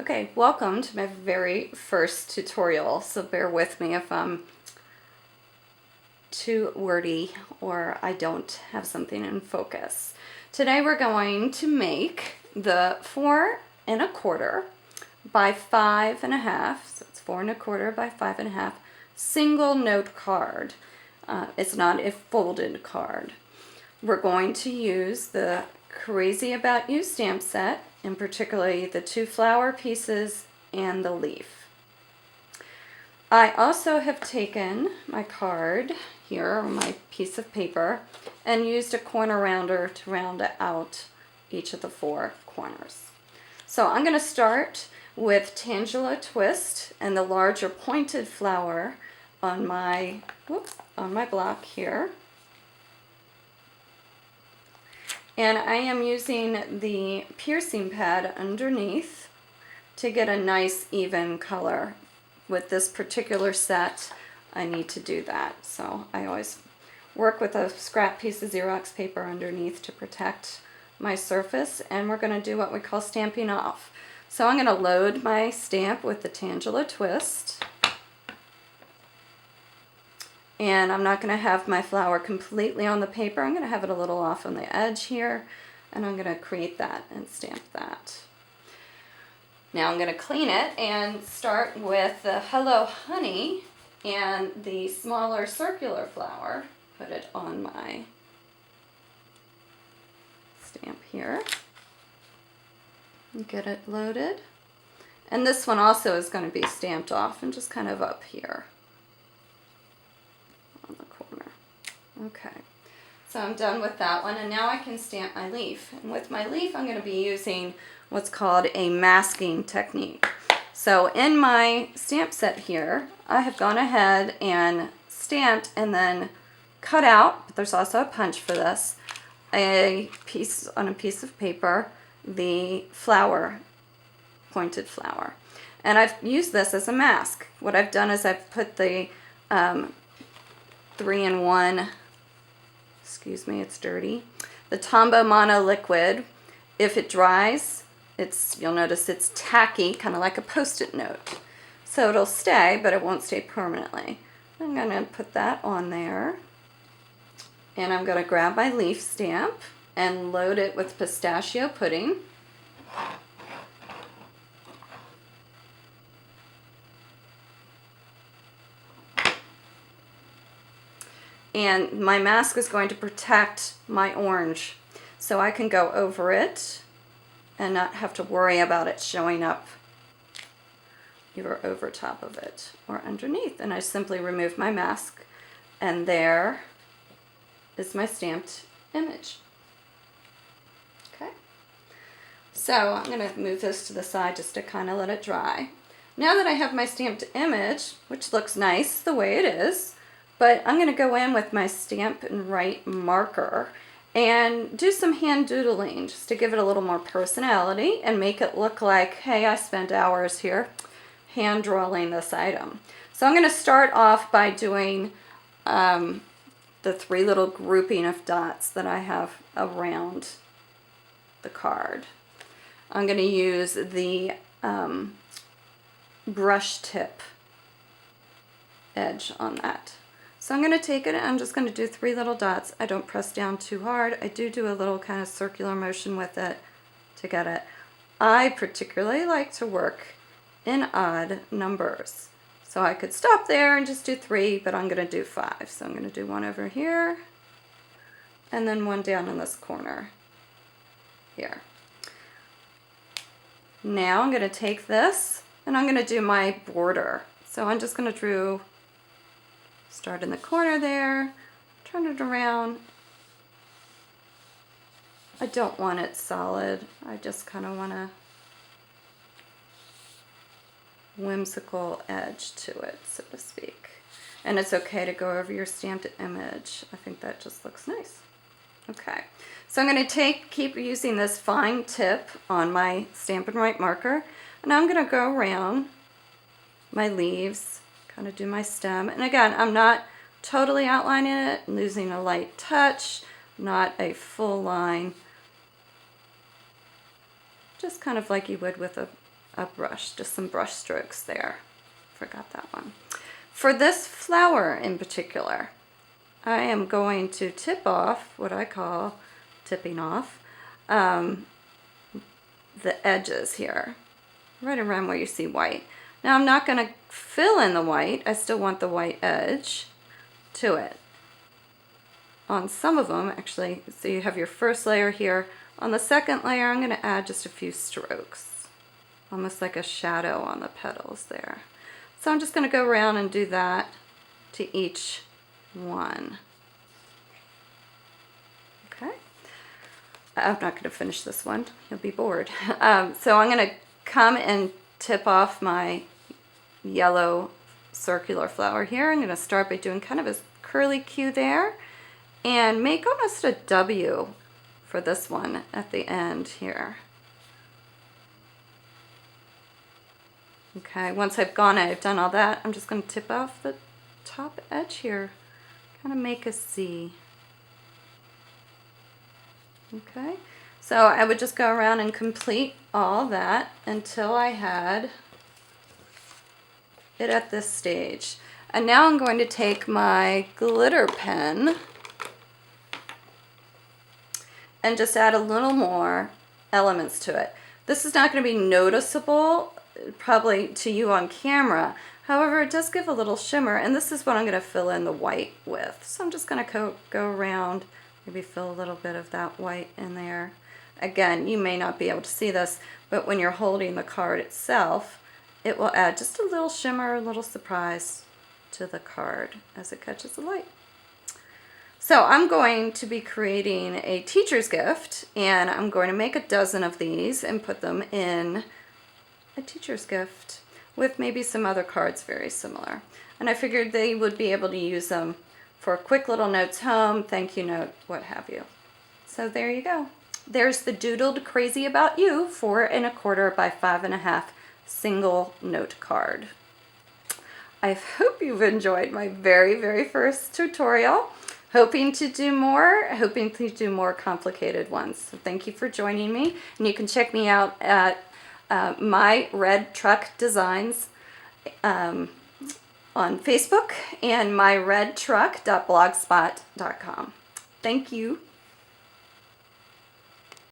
Okay, welcome to my very first tutorial, so bear with me if I'm too wordy or I don't have something in focus. Today we're going to make the 4 1/4 by 5 1/2, so it's 4 1/4 by 5 1/2 single note card. It's not a folded card. We're going to use the Crazy About You stamp set, and particularly the 2 flower pieces and the leaf. I also have taken my card here, my piece of paper, and used a corner rounder to round out each of the 4 corners. So I'm going to start with Tangela Twist and the larger pointed flower on my block here. And I am using the piercing pad underneath to get a nice even color. With this particular set, I need to do that. So I always work with a scrap piece of Xerox paper underneath to protect my surface. And we're going to do what we call stamping off. So I'm going to load my stamp with the Tangela Twist. And I'm not going to have my flower completely on the paper. I'm going to have it a little off on the edge here. And I'm going to create that and stamp that. Now I'm going to clean it and start with the Hello Honey and the smaller circular flower. Put it on my stamp here. And get it loaded. And this one also is going to be stamped off and just kind of up here. Okay, so I'm done with that one, and now I can stamp my leaf. And with my leaf, I'm going to be using what's called a masking technique. So in my stamp set here, I have gone ahead and stamped and then cut out, but there's also a punch for this, a piece on a piece of paper, the flower, pointed flower. And I've used this as a mask. What I've done is I've put the 3-in-1, excuse me, it's dirty, the Tombow Mono liquid. If it dries, you'll notice it's tacky, kind of like a Post-it note. So it'll stay, but it won't stay permanently. I'm going to put that on there. And I'm going to grab my leaf stamp and load it with pistachio pudding. And my mask is going to protect my orange, so I can go over it and not have to worry about it showing up either over top of it or underneath. And I simply remove my mask, and there is my stamped image. Okay, so I'm going to move this to the side just to kind of let it dry. Now that I have my stamped image, which looks nice the way it is, but I'm going to go in with my Stampin' Right marker and do some hand doodling just to give it a little more personality and make it look like, hey, I spent hours here hand drawing this item. So I'm going to start off by doing the 3 little grouping of dots that I have around the card. I'm going to use the brush tip edge on that. So I'm going to take it and I'm just going to do 3 little dots. I don't press down too hard. I do a little kind of circular motion with it to get it. I particularly like to work in odd numbers. So I could stop there and just do 3, but I'm going to do 5. So I'm going to do 1 over here and then 1 down in this corner here. Now I'm going to take this and I'm going to do my border. So I'm just going to start in the corner there, turn it around. I don't want it solid. I just kind of want a whimsical edge to it, so to speak. And it's okay to go over your stamped image. I think that just looks nice. Okay, so I'm going to keep using this fine tip on my Stampin' Right marker, and I'm going to go around my leaves, kind of do my stem. And again, I'm not totally outlining it, losing a light touch, not a full line, just kind of like you would with a a brush, just some brush strokes there. Forgot that one. For this flower in particular, I am going to tip off what I call tipping off the edges here, right around where you see white. Now I'm not going to fill in the white. I still want the white edge to it. On some of them, actually, so you have your first layer here. On the second layer, I'm going to add just a few strokes, almost like a shadow on the petals there. So I'm just going to go around and do that to each one. Okay. I'm not going to finish this one. You'll be bored. So I'm going to come and tip off my yellow circular flower here. I'm going to start by doing kind of a curly Q there and make almost a W for this one at the end here. Okay, once I've done all that, I'm just going to tip off the top edge here, kind of make a C. Okay, so I would just go around and complete all that until I had it at this stage. And now I'm going to take my glitter pen and just add a little more elements to it. This is not going to be noticeable probably to you on camera. However, it does give a little shimmer, and this is what I'm going to fill in the white with. So I'm just going to go around, maybe fill a little bit of that white in there. Again, you may not be able to see this, but when you're holding the card itself, it will add just a little shimmer, a little surprise to the card as it catches the light. So I'm going to be creating a teacher's gift, and I'm going to make a dozen of these and put them in a teacher's gift with maybe some other cards very similar. And I figured they would be able to use them for quick little notes home, thank you note, what have you. So there you go. There's the Doodled Crazy About You 4 1/4 by 5 1/2 single note card. I hope you've enjoyed my very first tutorial. Hoping to do more complicated ones. So thank you for joining me. And you can check me out at MyRedTruckDesigns on Facebook and MyRedTruck.blogspot.com. Thank you.